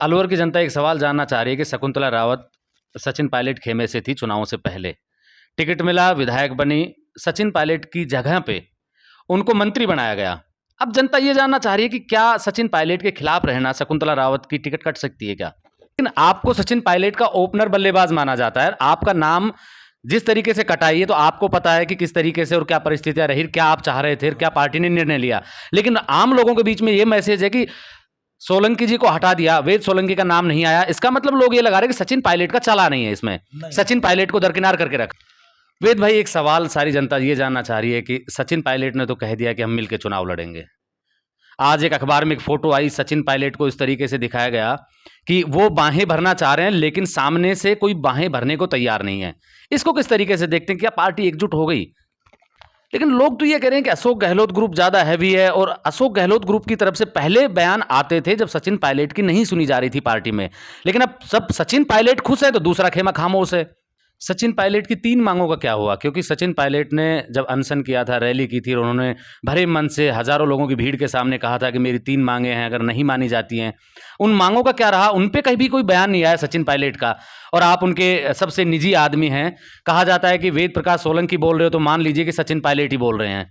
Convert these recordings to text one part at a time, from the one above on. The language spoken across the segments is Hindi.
अलवर की जनता एक सवाल जानना चाह रही है कि शकुंतला रावत सचिन पायलट खेमे से थी चुनावों से पहले। टिकट मिला, विधायक बनी, सचिन पायलट की जगह पे उनको मंत्री बनाया गया। अब जनता ये जानना चाह रही है कि क्या सचिन पायलट के खिलाफ रहना शकुंतला रावत की टिकट कट सकती है क्या? लेकिन आपको सचिन पायलट का ओपनर बल्लेबाज माना जाता है। आपका नाम जिस तरीके से कटा है तो आपको पता है कि किस तरीके से और क्या परिस्थितियां रही, क्या आप चाह रहे थे, क्या पार्टी ने निर्णय लिया। लेकिन आम लोगों के बीच में ये मैसेज है कि सोलंकी जी को हटा दिया, वेद सोलंकी का नाम नहीं आया, इसका मतलब लोग ये लगा रहे हैं कि सचिन पायलट का चला नहीं है इसमें, सचिन पायलट को दरकिनार करके रखा। वेद भाई, एक सवाल सारी जनता ये जानना चाह रही है कि सचिन पायलट ने तो कह दिया कि हम मिलकर चुनाव लड़ेंगे। आज एक अखबार में एक फोटो आई, सचिन पायलट को इस तरीके से दिखाया गया कि वो बाहें भरना चाह रहे हैं लेकिन सामने से कोई बाहें भरने को तैयार नहीं है। इसको किस तरीके से देखते हैं? क्या पार्टी एकजुट हो गई? लेकिन लोग तो ये कह रहे हैं कि अशोक गहलोत ग्रुप ज्यादा हैवी है, और अशोक गहलोत ग्रुप की तरफ से पहले बयान आते थे जब सचिन पायलट की नहीं सुनी जा रही थी पार्टी में। लेकिन अब सब सचिन पायलट खुश है तो दूसरा खेमा खामोश है। सचिन पायलट की 3 मांगों का क्या हुआ? क्योंकि सचिन पायलट ने जब अनशन किया था, रैली की थी, और उन्होंने भरे मन से हजारों लोगों की भीड़ के सामने कहा था कि मेरी 3 मांगे हैं, अगर नहीं मानी जाती हैं। उन मांगों का क्या रहा? उन पे कहीं भी कोई बयान नहीं आया सचिन पायलट का, और आप उनके सबसे निजी आदमी हैं। कहा जाता है कि वेद प्रकाश सोलंकी बोल रहे हो तो मान लीजिए कि सचिन पायलट ही बोल रहे हैं।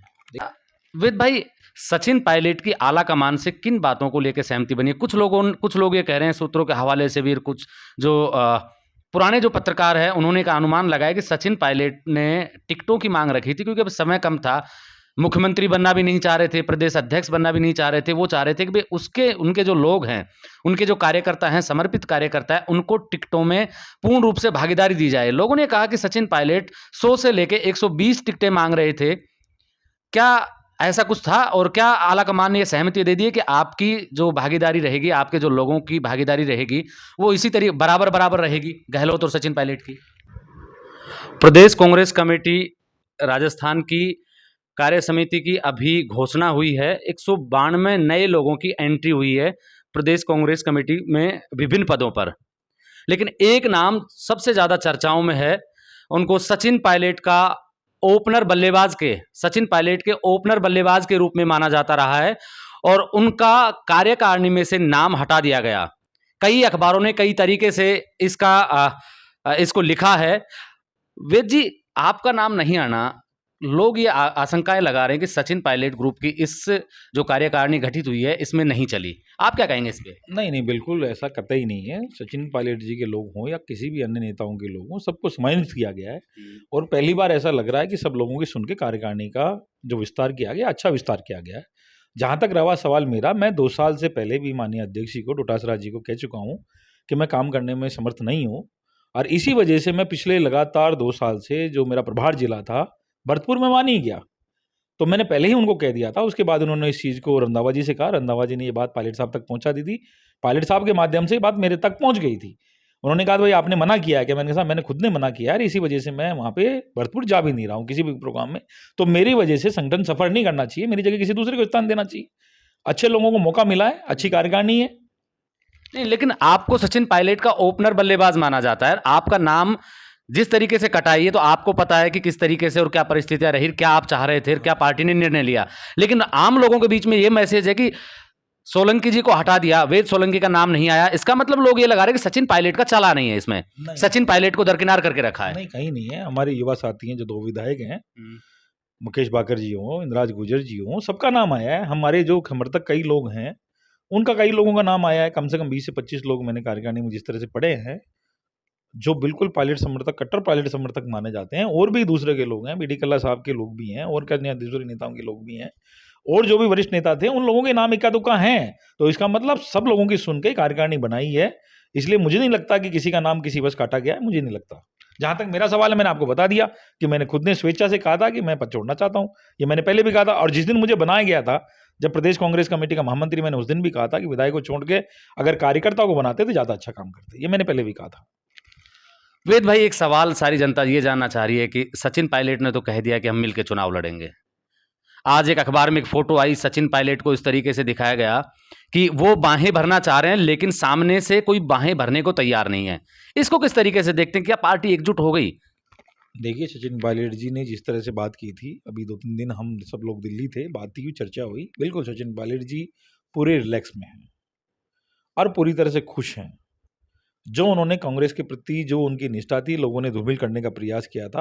वेद भाई, सचिन पायलट की आला कमान से किन बातों को लेकर सहमति बनी है? कुछ लोग ये कह रहे हैं, सूत्रों के हवाले से भी, कुछ जो पुराने जो पत्रकार हैं उन्होंने का अनुमान लगाया कि सचिन पायलट ने टिकटों की मांग रखी थी, क्योंकि अब समय कम था। मुख्यमंत्री बनना भी नहीं चाह रहे थे, प्रदेश अध्यक्ष बनना भी नहीं चाह रहे थे। वो चाह रहे थे कि भाई उनके जो लोग हैं, उनके जो कार्यकर्ता हैं, समर्पित कार्यकर्ता है, उनको टिकटों में पूर्ण रूप से भागीदारी दी जाए। लोगों ने कहा कि सचिन पायलट 100 से लेके 120 टिकटें मांग रहे थे। क्या ऐसा कुछ था? और क्या आला कमान ने ये सहमति दे दी है कि आपकी जो भागीदारी रहेगी, आपके जो लोगों की भागीदारी रहेगी, वो इसी तरीके बराबर बराबर रहेगी गहलोत और सचिन पायलट की? प्रदेश कांग्रेस कमेटी राजस्थान की कार्य समिति की अभी घोषणा हुई है। 192 नए लोगों की एंट्री हुई है प्रदेश कांग्रेस कमेटी में विभिन्न पदों पर। लेकिन एक नाम सबसे ज्यादा चर्चाओं में है, उनको सचिन पायलट के ओपनर बल्लेबाज के रूप में माना जाता रहा है, और उनका कार्यकारिणी में से नाम हटा दिया गया। कई अखबारों ने कई तरीके से इसको लिखा है। वेद जी, आपका नाम नहीं आना, लोग ये आशंकाएं लगा रहे हैं कि सचिन पायलट ग्रुप की इस जो कार्यकारिणी गठित हुई है इसमें नहीं चली। आप क्या कहेंगे इस पे? नहीं नहीं, बिल्कुल ऐसा कतई नहीं है। सचिन पायलट जी के लोग हों या किसी भी अन्य नेताओं के लोग हों, सबको सम्मानित किया गया है। और पहली बार ऐसा लग रहा है कि सब लोगों की सुन के कार्यकारिणी का जो विस्तार किया गया, अच्छा विस्तार किया गया है। जहाँ तक रहा सवाल मेरा, मैं 2 साल से पहले भी माननीय अध्यक्ष जी को, डोटासरा जी को कह चुका हूँ कि मैं काम करने में समर्थ नहीं हूँ, और इसी वजह से मैं पिछले लगातार 2 साल से जो मेरा प्रभार जिला था, भरतपुर में मान ही गया। तो मैंने पहले ही उनको कह दिया था। उसके बाद उन्होंने इस चीज़ को रंधावा जी से कहा, रंधावा जी ने ये बात पायलट साहब तक पहुँचा दी थी। पायलट साहब के माध्यम से ये बात मेरे तक पहुँच गई थी। उन्होंने कहा, भाई आपने मना किया है क्या? मैंने कहा, मैंने खुद ने मना किया है, इसी वजह से मैं वहाँ पे भरतपुर जा भी नहीं रहा हूँ किसी भी प्रोग्राम में। तो मेरी वजह से संगठन सफर नहीं करना चाहिए, मेरी जगह किसी दूसरे को स्थान देना चाहिए। अच्छे लोगों को मौका मिला है, अच्छी कार्यकारिणी है। नहीं, लेकिन आपको सचिन पायलट का ओपनर बल्लेबाज माना जाता है। आपका नाम जिस तरीके से कटाई है तो आपको पता है कि किस तरीके से और क्या परिस्थितियां रही, क्या आप चाह रहे थे, क्या पार्टी ने निर्णय लिया। लेकिन आम लोगों के बीच में ये मैसेज है कि सोलंकी जी को हटा दिया, वेद सोलंकी का नाम नहीं आया, इसका मतलब लोग ये लगा रहे हैं कि सचिन पायलट का चला नहीं है इसमें, सचिन पायलट को दरकिनार करके रखा है। नहीं, कहीं नहीं है। हमारे युवा साथी हैं जो 2 विधायक हैं, मुकेश बाकर जी हों, इंद्राज गुर्जर जी हों, सबका नाम आया है। हमारे जो समर्थक कई लोग हैं, उनका कई लोगों का नाम आया है। कम से कम 20 से 25 लोग मैंने कार्यकारिणी में जिस तरह से पढ़े हैं, जो बिल्कुल पायलट समर्थक, कट्टर पायलट समर्थक माने जाते हैं। और भी दूसरे के लोग हैं, बी डी कल्ला साहब के लोग भी हैं, और कन्या दूसरे नेताओं के लोग भी हैं, और जो भी वरिष्ठ नेता थे उन लोगों के नाम इक्का दुक्का हैं। तो इसका मतलब सब लोगों की सुन के कार्यकारिणी बनाई है। इसलिए मुझे नहीं लगता कि किसी का नाम किसी बस काटा गया है, मुझे नहीं लगता। जहां तक मेरा सवाल है, मैंने आपको बता दिया कि मैंने खुद ने स्वेच्छा से कहा था कि मैं पद छोड़ना चाहता हूं। ये मैंने पहले भी कहा था, और जिस दिन मुझे बनाया गया था, जब प्रदेश कांग्रेस कमेटी का महामंत्री, मैंने उस दिन भी कहा था कि विधायक को छोड़ के अगर कार्यकर्ताओं को बनाते तो ज्यादा अच्छा काम करते। ये मैंने पहले भी कहा था। वेद भाई, एक सवाल सारी जनता ये जानना चाह रही है कि सचिन पायलट ने तो कह दिया कि हम मिलकर चुनाव लड़ेंगे। आज एक अखबार में एक फोटो आई, सचिन पायलट को इस तरीके से दिखाया गया कि वो बाहें भरना चाह रहे हैं लेकिन सामने से कोई बाहें भरने को तैयार नहीं है। इसको किस तरीके से देखते हैं? क्या पार्टी एकजुट हो गई? देखिए, सचिन पायलट जी ने जिस तरह से बात की थी, अभी 2-3 दिन हम सब लोग दिल्ली थे, बात हुई, चर्चा हुई। बिल्कुल सचिन पायलट जी पूरे रिलैक्स में हैं। और पूरी तरह से खुश हैं। जो उन्होंने कांग्रेस के प्रति जो उनकी निष्ठा थी, लोगों ने धूमिल करने का प्रयास किया था,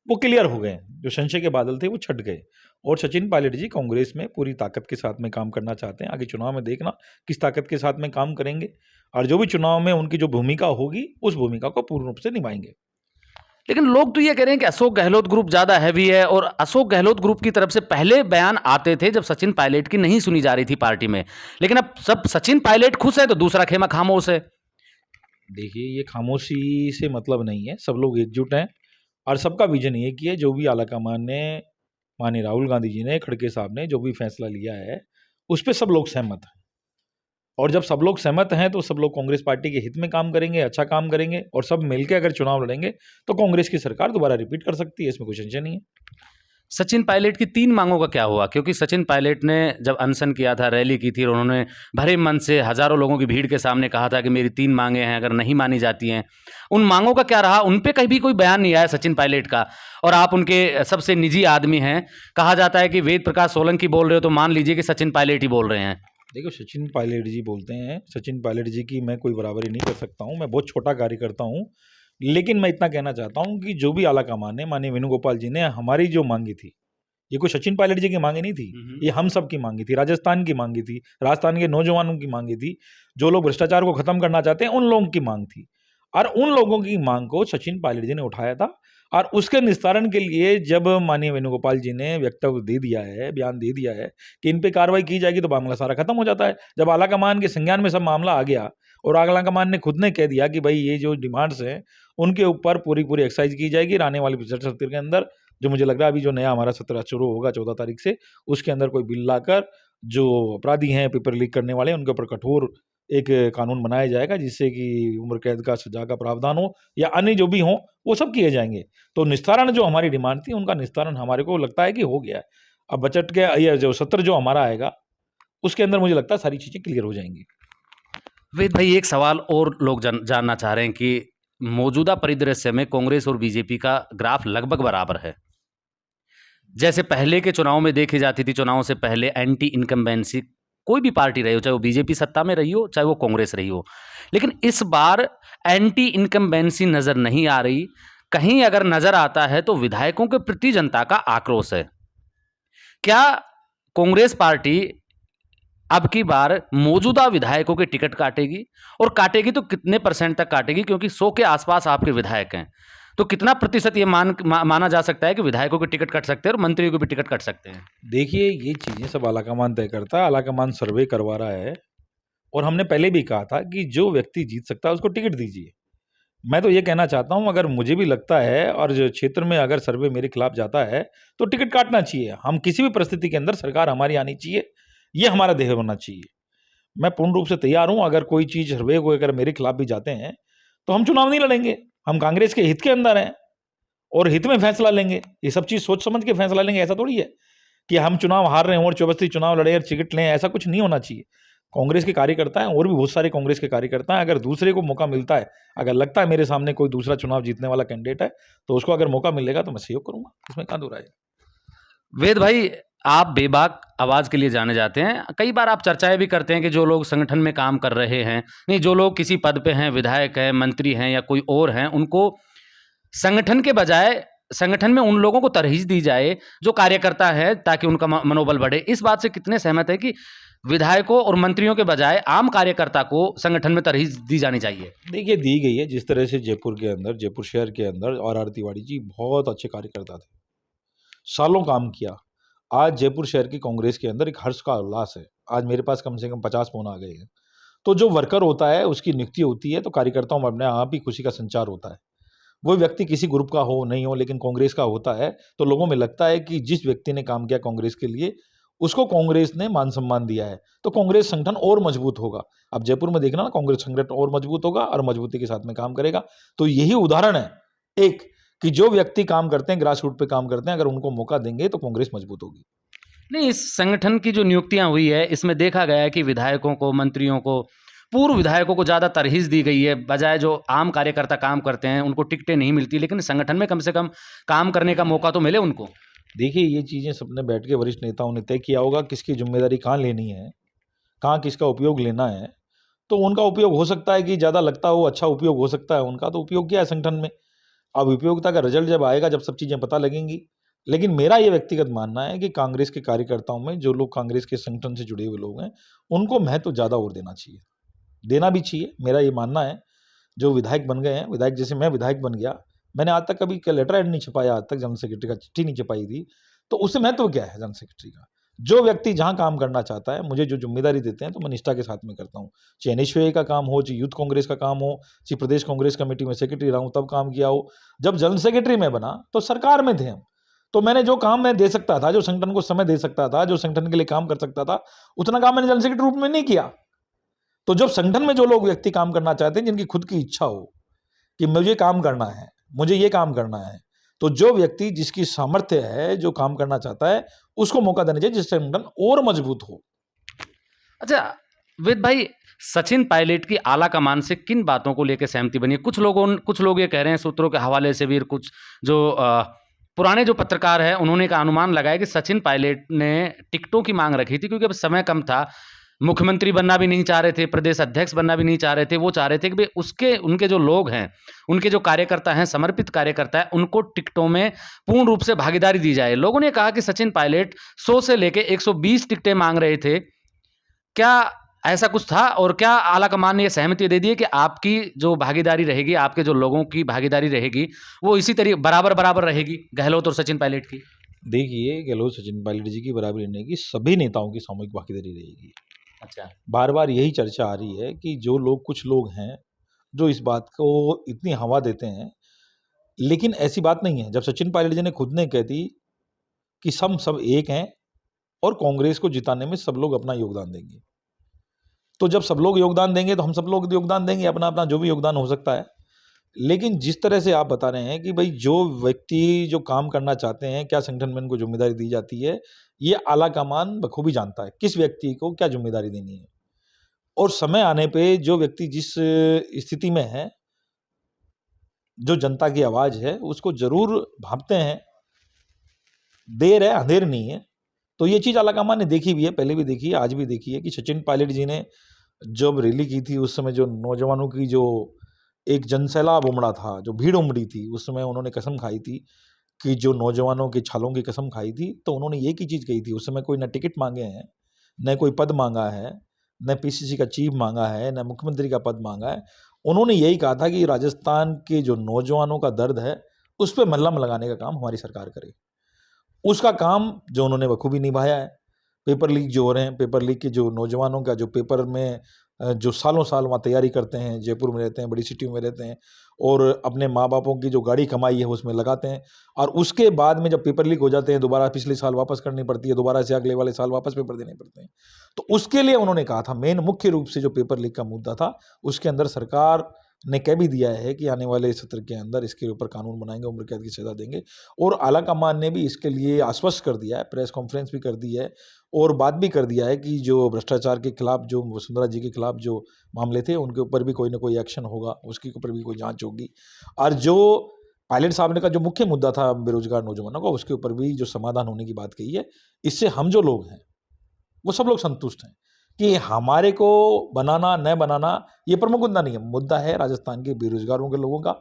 वो क्लियर हो गए। जो संशय के बादल थे वो छट गए और सचिन पायलट जी कांग्रेस में पूरी ताकत के साथ में काम करना चाहते हैं। आगे चुनाव में देखना किस ताकत के साथ में काम करेंगे और जो भी चुनाव में उनकी जो भूमिका होगी उस भूमिका को पूर्ण रूप से निभाएंगे। लेकिन लोग तो ये कह रहे हैं कि अशोक गहलोत ग्रुप ज्यादा हैवी है, और अशोक गहलोत ग्रुप की तरफ से पहले बयान आते थे जब सचिन पायलट की नहीं सुनी जा रही थी पार्टी में, लेकिन अब सब सचिन पायलट खुश है तो दूसरा खेमा खामोश है। देखिए, ये खामोशी से मतलब नहीं है, सब लोग एकजुट हैं और सबका विजन एक ही है। जो भी आलाकमान ने, माननीय राहुल गांधी जी ने, खड़गे साहब ने जो भी फैसला लिया है उस पर सब लोग सहमत हैं। और जब सब लोग सहमत हैं तो सब लोग कांग्रेस पार्टी के हित में काम करेंगे, अच्छा काम करेंगे और सब मिलकर अगर चुनाव लड़ेंगे तो कांग्रेस की सरकार दोबारा रिपीट कर सकती है, इसमें कोई संशय नहीं है। सचिन पायलट की 3 मांगों का क्या हुआ? क्योंकि सचिन पायलट ने जब अनशन किया था, रैली की थी, और उन्होंने भरे मन से हजारों लोगों की भीड़ के सामने कहा था कि मेरी 3 मांगे हैं, अगर नहीं मानी जाती हैं, उन मांगों का क्या रहा? उन पे कहीं भी कोई बयान नहीं आया सचिन पायलट का, और आप उनके सबसे निजी आदमी हैं। कहा जाता है कि वेद प्रकाश सोलंकी बोल रहे हो तो मान लीजिए कि सचिन पायलट ही बोल रहे हैं। देखो, सचिन पायलट जी बोलते हैं, सचिन पायलट जी की मैं कोई बराबरी नहीं कर सकता हूँ, मैं बहुत छोटा कार्यकर्ता हूँ। लेकिन मैं इतना कहना चाहता हूँ कि जो भी आलाकमान ने, माननीय वेणुगोपाल जी ने हमारी जो मांगी थी, ये कोई सचिन पायलट जी की मांगी नहीं थी, ये हम सब की मांगी थी, राजस्थान की मांगी थी, राजस्थान के नौजवानों की मांगी थी, जो लोग भ्रष्टाचार को खत्म करना चाहते हैं उन लोगों की मांग थी। और उन लोगों की मांग को सचिन पायलट जी ने उठाया था और उसके निस्तारण के लिए जब माननीय वेणुगोपाल जी ने वक्तव्य दे दिया है, बयान दे दिया है कि इन पे कार्रवाई की जाएगी, तो मामला सारा खत्म हो जाता है। जब आलाकमान के संज्ञान में सब मामला आ गया और आलाकमान ने खुद ने कह दिया कि भाई ये जो डिमांड्स हैं उनके ऊपर पूरी पूरी एक्सरसाइज की जाएगी और आने वाले सत्र के अंदर, जो मुझे लग रहा है अभी जो नया हमारा सत्र शुरू होगा 14 तारीख से, उसके अंदर कोई बिल लाकर जो अपराधी हैं, पेपर लीक करने वाले, उनके ऊपर कठोर एक कानून बनाया जाएगा जिससे कि उम्र कैद का, सजा का प्रावधान हो या अन्य जो भी हो वो सब किए जाएंगे। तो निस्तारण जो हमारी डिमांड थी उनका निस्तारण हमारे को लगता है कि हो गया है। अब बजट के ये जो सत्र जो हमारा आएगा उसके अंदर मुझे लगता है सारी चीजें क्लियर हो जाएंगी। वेद भाई, एक सवाल और लोग जानना चाह रहे हैं कि मौजूदा परिदृश्य में कांग्रेस और बीजेपी का ग्राफ लगभग बराबर है। जैसे पहले के चुनाव में देखी जाती थी, चुनावों से पहले एंटी इनकम्बेंसी कोई भी पार्टी रही हो, चाहे वो बीजेपी सत्ता में रही हो, चाहे वो कांग्रेस रही हो, लेकिन इस बार एंटी इनकम्बेंसी नजर नहीं आ रही। कहीं अगर नजर आता है तो विधायकों के प्रति जनता का आक्रोश है। क्या कांग्रेस पार्टी अब की बार मौजूदा विधायकों के टिकट काटेगी, और काटेगी तो कितने परसेंट तक काटेगी? क्योंकि 100 के आसपास आपके विधायक हैं, तो कितना प्रतिशत ये माना जा सकता है कि विधायकों के टिकट कट सकते हैं और मंत्रियों के भी टिकट कट सकते हैं? देखिए, ये चीजें सब आलाकमान तय करता है, आलाकमान सर्वे करवा रहा है और हमने पहले भी कहा था कि जो व्यक्ति जीत सकता है उसको टिकट दीजिए। मैं तो ये कहना चाहता हूँ, अगर मुझे भी लगता है और जो क्षेत्र में अगर सर्वे मेरे खिलाफ जाता है तो टिकट काटना चाहिए। हम किसी भी परिस्थिति के अंदर सरकार हमारी आनी चाहिए, ये हमारा ध्येय होना चाहिए। मैं पूर्ण रूप से तैयार हूँ, अगर कोई चीज सर्वे को अगर मेरे खिलाफ भी जाते हैं तो हम चुनाव नहीं लड़ेंगे। हम कांग्रेस के हित के अंदर हैं और हित में फैसला लेंगे। ये सब चीज सोच समझ के फैसला लेंगे। ऐसा थोड़ी है कि हम चुनाव हार रहे हैं और जबरदस्ती चुनाव लड़े और टिकट लें, ऐसा कुछ नहीं होना चाहिए। कांग्रेस के कार्यकर्ता हैं और भी बहुत सारे कांग्रेस के कार्यकर्ता हैं, अगर दूसरे को मौका मिलता है, अगर लगता है मेरे सामने कोई दूसरा चुनाव जीतने वाला कैंडिडेट है तो उसको अगर मौका मिलेगा तो मैं सहयोग करूंगा, इसमें कहाँ दूर है। वेद भाई, आप बेबाक आवाज के लिए जाने जाते हैं। कई बार आप चर्चाएं भी करते हैं कि जो लोग संगठन में काम कर रहे हैं, नहीं, जो लोग किसी पद पे हैं, विधायक हैं, मंत्री हैं या कोई और हैं, उनको संगठन के बजाय संगठन में उन लोगों को तरजीह दी जाए जो कार्यकर्ता है, ताकि उनका मनोबल बढ़े। इस बात से कितने सहमत है कि विधायकों और मंत्रियों के बजाय आम कार्यकर्ता को संगठन में तरजीह दी जानी चाहिए? देखिए, दी गई है। जिस तरह से जयपुर के अंदर, जयपुर शहर के अंदर और तिवारी जी बहुत अच्छे कार्यकर्ता थे, सालों काम किया। आज जयपुर शहर की कांग्रेस के अंदर एक हर्ष का उल्लास है। आज मेरे पास कम से कम 50 फोन आ गए हैं। तो जो वर्कर होता है उसकी नियुक्ति होती है तो कार्यकर्ताओं में अपने आप ही खुशी का संचार होता है। वो व्यक्ति किसी ग्रुप का हो नहीं हो, लेकिन कांग्रेस का होता है तो लोगों में लगता है कि जिस व्यक्ति ने काम किया कांग्रेस के लिए, उसको कांग्रेस ने मान सम्मान दिया है, तो कांग्रेस संगठन और मजबूत होगा। अब जयपुर में देखना ना, कांग्रेस संगठन और मजबूत होगा और मजबूती के साथ में काम करेगा। तो यही उदाहरण है एक, कि जो व्यक्ति काम करते हैं, ग्रास रूट पे काम करते हैं, अगर उनको मौका देंगे तो कांग्रेस मजबूत होगी। नहीं, इस संगठन की जो नियुक्तियां हुई है, इसमें देखा गया है कि विधायकों को, मंत्रियों को, पूर्व विधायकों को ज़्यादा तरजीह दी गई है, बजाय जो आम कार्यकर्ता काम करते हैं उनको टिकटें नहीं मिलती। लेकिन संगठन में कम से कम काम करने का मौका तो मिले उनको। देखिए, ये चीजें सबने बैठ के वरिष्ठ नेताओं ने तय किया होगा, किसकी जिम्मेदारी कहाँ लेनी है, कहाँ किसका उपयोग लेना है। तो उनका उपयोग हो सकता है कि ज़्यादा लगता हो, अच्छा उपयोग हो सकता है उनका, तो उपयोग किया है संगठन में। अब उपयोगिता का रिजल्ट जब आएगा, जब सब चीज़ें पता लगेंगी। लेकिन मेरा ये व्यक्तिगत मानना है कि कांग्रेस के कार्यकर्ताओं में जो लोग कांग्रेस के संगठन से जुड़े हुए लोग हैं, उनको महत्व ज़्यादा और देना चाहिए, देना भी चाहिए, मेरा ये मानना है। जो विधायक बन गए हैं, विधायक जैसे मैं विधायक बन गया, मैंने आज तक कभी लेटर हेड नहीं छपाया, आज तक जनरल सेक्रेटरी का चिट्ठी नहीं छपाई थी, तो उससे महत्व क्या है जनरल सेक्रेटरी का? जो व्यक्ति जहाँ काम करना चाहता है, मुझे जो ज़िम्मेदारी देते हैं, तो मैं निष्ठा के साथ में करता हूँ। चाहे एनएसयूआई का काम हो, चाहे यूथ कांग्रेस का काम हो, चाहे प्रदेश कांग्रेस कमेटी में सेक्रेटरी रहा हूँ, तब काम किया हो। जब जनरल सेक्रेटरी मैं बना, तो सरकार में थे हम। तो मैंने जो काम मैं दे सकता था, जो संगठन को समय दे सकता था, जो संगठन के लिए काम कर सकता था, उतना काम मैंने जनरल सेक्रेटरी रूप में नहीं किया। तो जब संगठन में जो लोग व्यक्ति काम करना चाहते हैं, जिनकी खुद की इच्छा हो कि मुझे काम करना है, मुझे ये काम करना है, तो जो व्यक्ति जिसकी सामर्थ्य है, जो काम करना चाहता है, उसको मौका देना चाहिए, जिससे संगठन और मजबूत हो। अच्छा, वेद भाई, सचिन पायलट की आला कमान से किन बातों को लेकर सहमति बनी है? कुछ लोग ये कह रहे हैं सूत्रों के हवाले से भी, और कुछ जो पुराने जो पत्रकार हैं उन्होंने का अनुमान लगाया कि सचिन पायलट ने टिकटों की मांग रखी थी, क्योंकि अब समय कम था, मुख्यमंत्री बनना भी नहीं चाह रहे थे, प्रदेश अध्यक्ष बनना भी नहीं चाह रहे थे। वो चाह रहे थे कि भाई उनके जो लोग हैं, उनके जो कार्यकर्ता हैं, समर्पित कार्यकर्ता हैं, उनको टिकटों में पूर्ण रूप से भागीदारी दी जाए। लोगों ने कहा कि सचिन पायलट 100 से लेके 120 टिकटें मांग रहे थे। क्या ऐसा कुछ था, और क्या आला कमान ने ये सहमति दे दी है कि आपकी जो भागीदारी रहेगी, आपके जो लोगों की भागीदारी रहेगी, वो इसी तरीके बराबर रहेगी गहलोत और सचिन पायलट की? देखिए, गहलोत सचिन पायलट जी की बराबरी नहीं की, सभी नेताओं की सामूहिक भागीदारी रहेगी। अच्छा। बार बार यही चर्चा आ रही है कि जो लोग, कुछ लोग हैं जो इस बात को इतनी हवा देते हैं, लेकिन ऐसी बात नहीं है। जब सचिन पायलट जी ने खुद ने कह दी कि हम सब एक हैं और कांग्रेस को जिताने में सब लोग अपना योगदान देंगे, तो जब सब लोग योगदान देंगे तो हम सब लोग योगदान देंगे, अपना अपना जो भी योगदान हो सकता है। लेकिन जिस तरह से आप बता रहे हैं कि भाई जो व्यक्ति जो काम करना चाहते हैं, क्या संगठन में उनको जिम्मेदारी दी जाती है, ये आला कमान बखूबी जानता है किस व्यक्ति को क्या जिम्मेदारी देनी है। और समय आने पे जो व्यक्ति जिस स्थिति में है, जो जनता की आवाज है, उसको जरूर भांपते हैं। देर है, अंधेर नहीं है। तो ये चीज आलाकमान ने देखी भी है, पहले भी देखी है, आज भी देखी है कि सचिन पायलट जी ने जब रैली की थी, उस समय जो नौजवानों की जो एक जनसैलाब उमड़ा था, जो भीड़ उमड़ी थी, उस समय उन्होंने कसम खाई थी कि जो नौजवानों के छालों की कसम खाई थी, तो उन्होंने एक ही चीज कही थी। उस समय कोई न टिकट मांगे हैं, न कोई पद मांगा है, न पीसीसी का चीफ मांगा है, न मुख्यमंत्री का पद मांगा है। उन्होंने यही कहा था कि राजस्थान के जो नौजवानों का दर्द है, उस पर मल्लम लगाने का काम हमारी सरकार करे। उसका काम जो उन्होंने बखूबी निभाया है। पेपर लीक जो हो रहे हैं, पेपर लीक के जो नौजवानों का जो पेपर में जो सालों साल वहाँ तैयारी करते हैं, जयपुर में रहते हैं, बड़ी सिटी में रहते हैं, और अपने माँ बापों की जो गाड़ी कमाई है उसमें लगाते हैं, और उसके बाद में जब पेपर लीक हो जाते हैं, दोबारा पिछले साल वापस करनी पड़ती है, दोबारा से अगले वाले साल वापस पेपर देने पड़ते हैं। तो उसके लिए उन्होंने कहा था, मेन मुख्य रूप से जो पेपर लीक का मुद्दा था, उसके अंदर सरकार ने कह भी दिया है कि आने वाले सत्र के अंदर इसके ऊपर कानून बनाएंगे, उम्र कैद की सजा देंगे। और आला कमान ने भी इसके लिए आश्वस्त कर दिया है, प्रेस कॉन्फ्रेंस भी कर दी है, और बात भी कर दिया है कि जो भ्रष्टाचार के खिलाफ, जो वसुंधरा जी के खिलाफ जो मामले थे, उनके ऊपर भी कोई ना कोई एक्शन होगा, उसके ऊपर भी कोई जांच होगी। और जो पायलट साहब ने का जो मुख्य मुद्दा था बेरोजगार नौजवानों का, उसके ऊपर भी जो समाधान होने की बात कही है। इससे हम जो लोग हैं, वो सब लोग संतुष्ट हैं कि हमारे को बनाना न बनाना ये प्रमुख मुद्दा नहीं है। मुद्दा है राजस्थान के बेरोजगारों के लोगों का।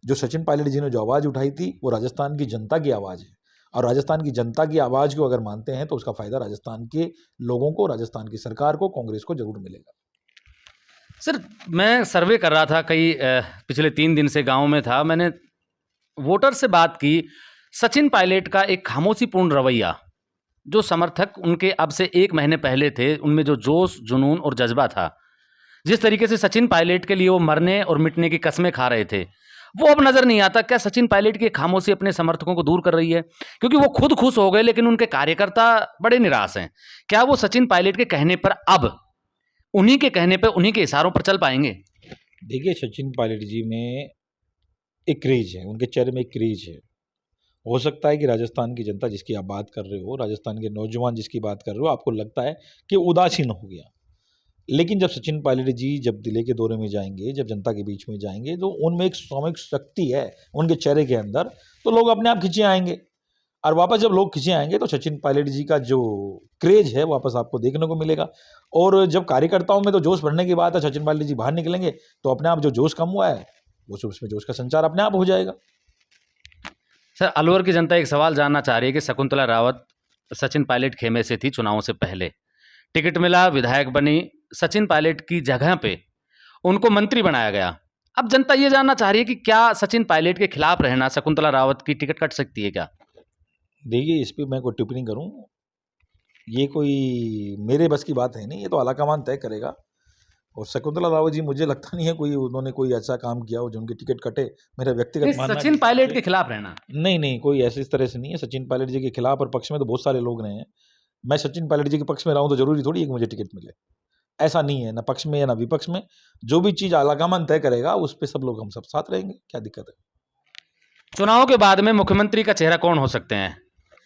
जो सचिन पायलट जी ने जो आवाज़ उठाई थी, वो राजस्थान की जनता की आवाज़ है, और राजस्थान की जनता की आवाज़ को अगर मानते हैं, तो उसका फ़ायदा राजस्थान के लोगों को, राजस्थान की सरकार को, कांग्रेस को जरूर मिलेगा। सर, मैं सर्वे कर रहा था, पिछले 3 दिन से गांव में था, मैंने वोटर से बात की। सचिन पायलट का एक खामोशीपूर्ण रवैया, जो समर्थक उनके अब से 1 महीने पहले थे, उनमें जो जोश, जुनून और जज्बा था, जिस तरीके से सचिन पायलट के लिए वो मरने और मिटने की कस्में खा रहे थे, वो अब नजर नहीं आता। क्या सचिन पायलट की खामोशी अपने समर्थकों को दूर कर रही है? क्योंकि वो खुद खुश हो गए, लेकिन उनके कार्यकर्ता बड़े निराश हैं। क्या वो सचिन पायलट के कहने पर, अब उन्हीं के कहने पर, उन्हीं के इशारों पर चल पाएंगे? देखिए, सचिन पायलट जी में एक क्रेज है, उनके चेहरे में एक क्रेज है। हो सकता है कि राजस्थान की जनता जिसकी आप बात कर रहे हो, राजस्थान के नौजवान जिसकी बात कर रहे हो, आपको लगता है कि उदासीन हो गया। लेकिन जब सचिन पायलट जी जब जिले के दौरे में जाएंगे, जब जनता के बीच में जाएंगे, तो उनमें एक सामूहिक शक्ति है उनके चेहरे के अंदर, तो लोग अपने आप खिंचे आएंगे। और वापस जब लोग खिंचे आएंगे तो सचिन पायलट जी का जो क्रेज है वापस आपको देखने को मिलेगा। और जब कार्यकर्ताओं में तो जोश बढ़ने की बात है, सचिन पायलट जी बाहर निकलेंगे तो अपने आप जो जोश कम हुआ है वो उसमें जोश का संचार अपने आप हो जाएगा। सर, अलवर की जनता एक सवाल जानना चाह रही है कि शकुंतला रावत सचिन पायलट खेमे से थी चुनावों से पहले, टिकट मिला, विधायक बनी, सचिन पायलट की जगह पे उनको मंत्री बनाया गया। अब जनता ये जानना चाह रही है कि क्या सचिन पायलट के खिलाफ रहना शकुंतला रावत की टिकट कट सकती है क्या? देखिए, इस पे मैं कोई टिप्पणी करूं, ये कोई मेरे बस की बात है नहीं, ये तो आलाकमान तय करेगा। और शकुंतला रावत जी मुझे लगता नहीं है कोई उन्होंने कोई ऐसा काम किया हो जो उनकी टिकट कटे। मेरा व्यक्तिगत मानना सचिन पायलट के खिलाफ रहना नहीं, कोई ऐसे इस तरह से नहीं है। सचिन पायलट जी के खिलाफ और पक्ष में तो बहुत सारे लोग रहे हैं। मैं सचिन पायलट जी के पक्ष में रहा हूं तो जरूरी थोड़ी है कि मुझे टिकट मिले। ऐसा नहीं है, ना पक्ष में या ना विपक्ष में। जो भी चीज आलाकमान तय करेगा उस पे सब लोग हम सब साथ रहेंगे, क्या दिक्कत है। चुनाव के बाद में मुख्यमंत्री का चेहरा कौन हो सकते हैं?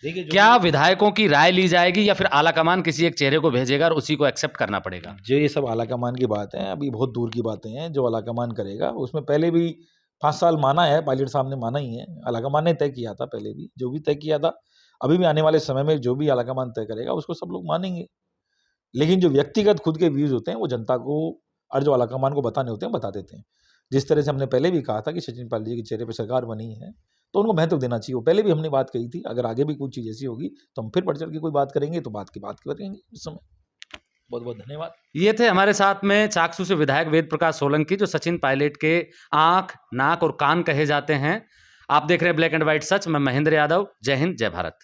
देखिए, क्या विधायकों की राय ली जाएगी या फिर आलाकमान किसी एक चेहरे को भेजेगा और उसी को एक्सेप्ट करना पड़ेगा? जो ये सब आलाकमान की बात है, अभी बहुत दूर की बातें हैं। जो आलाकमान करेगा उसमें पहले भी 5 साल माना है, पायलट साहब ने माना ही है। आलाकमान ने तय किया था पहले भी, जो भी तय किया था। अभी भी आने वाले समय में जो भी आलाकमान तय करेगा उसको सब लोग मानेंगे। लेकिन जो व्यक्तिगत खुद के व्यूज होते हैं वो जनता को और जो आलाकमान को बताने होते हैं बता देते हैं। जिस तरह से हमने पहले भी कहा था कि सचिन पायलट जी के चेहरे पर सरकार बनी है तो उनको महत्व देना चाहिए। वो पहले भी हमने बात कही थी। अगर आगे भी कोई चीज़ ऐसी होगी तो हम फिर बढ़ चढ़ के कोई बात करेंगे, तो बात करेंगे उस समय। बहुत बहुत धन्यवाद। ये थे हमारे साथ में चाकसू से विधायक वेद प्रकाश सोलंकी, जो सचिन पायलट के आंख, नाक और कान कहे जाते हैं। आप देख रहे हैं ब्लैक एंड व्हाइट सच। मैं महेंद्र यादव। जय हिंद, जय भारत।